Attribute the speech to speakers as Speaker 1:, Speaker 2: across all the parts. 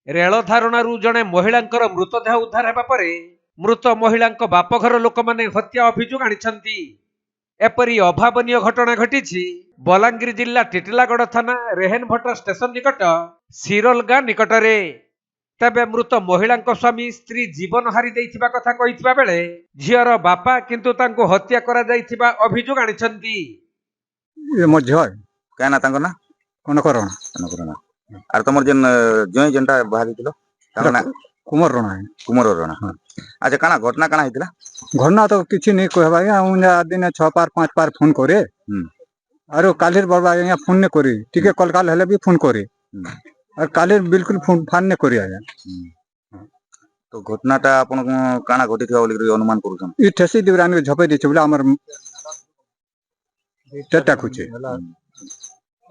Speaker 1: Rail धारणारू जड़े महिला मृतदेह उद्धार होगा पर मृत महिला बापघर लोक मैंने हत्या अभियोग आनी एपरी अभावन घटना घटी बलांगीर जिला टिटिलागढ़ थाना रेहेनभट्ट स्टेशन निकट सिरोल गाँ निकटरे। तेबे मृत महिला स्वामी स्त्री जीवन हारी देइथिबा कथा कहिथिबा बेले झीर बापा किंतु तांको हत्या करा जाइथिबा अभियोग आनिछंती।
Speaker 2: ये मो झियो काय ना तांको ना कनकरण आर तमर जेन जय जेनटा बाहारिथिलो तांको ना कुमार रणा। अच्छा काना घटना काना हितला घटना तो किछि नै कहबा या दिन 6 पार 5 पार फोन करे आरो कालिर बाबा या फोन ने करी टिके कलकाल हेले भी फोन करे और कालिर बिल्कुल फोन फान ने करी आया। तो घटनाटा आपन काना घटिथिबा बोली अनुमान करूछन ई ठेसी दिवरान झपै दिछ बोले हमर टेटा कुछे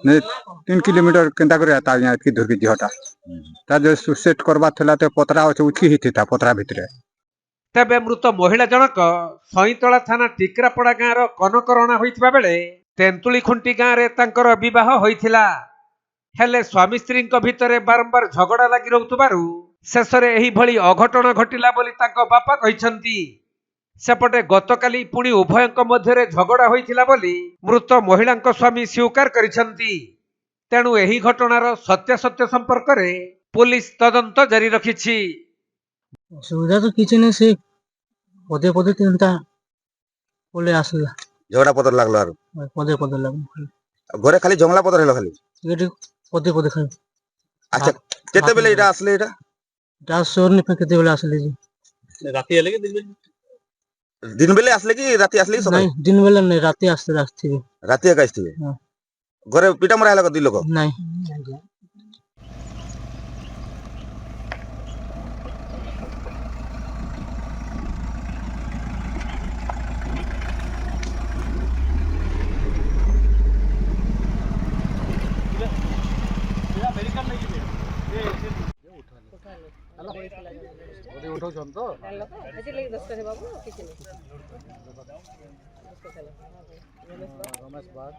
Speaker 2: ने 3 किलोमीटर केंता करे आता यहाँ की धुरकी झटा ता जो सुसेट करबा थला ते पतरा अछि उठी हिथिता पतरा भितरे।
Speaker 1: तेबे मृत महिला जनक सईतला थाना टिकरापड़ा गाँव कनकरणा होइथिबा बेले तेंतुली खुंटी गाँव रे तांकर विवाह होइथिला। हेले स्वामी स्त्री भितरे बारंबार झगड़ा लगी रहउतबारु शेषरे एही भली अघटन घटिला बोली तांको बापा कहिसंती। सेपटे गतकाली पुणी उभयंक मध्यरे झगड़ा होइथिला बोली मृत महिला स्वामी स्वीकार करिसंती। तेणु एही घटनार सत्यासत्य संपर्क रे पुलिस तदंत जारी रखिछि।
Speaker 3: असुविधा तो किछि नै से पदे पदे चिंता बोले आसला
Speaker 2: झगड़ा पतर लागलो आरो
Speaker 3: पदे पदे लागलो
Speaker 2: घरे खाली जंगला पतर हेलो खाली
Speaker 3: एटी पदे पदे खाली।
Speaker 2: अच्छा केते बेले इटा आसले इटा
Speaker 3: सोर ने केते बेले आसले जी
Speaker 4: राती आले कि
Speaker 2: दिन बेले आसले कि राती आसले सकाळ
Speaker 3: नहीं दिन बेले नहीं राती आसते रास्ते
Speaker 2: राती का आसते
Speaker 3: हां
Speaker 2: घरे पिटा मरा हेलो दी लोक
Speaker 3: नहीं
Speaker 4: उठौछन तो रमेश बाग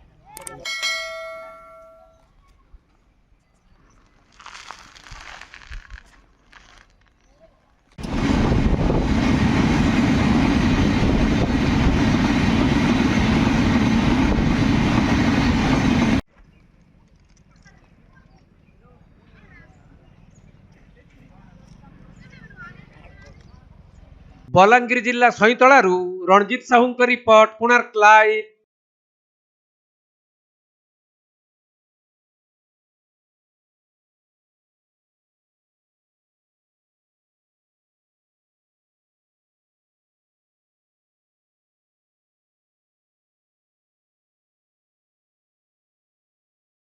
Speaker 1: बलांगीर जिला सईतलारू रणजीत साहू रिपोर्ट कोणार्क लाइव।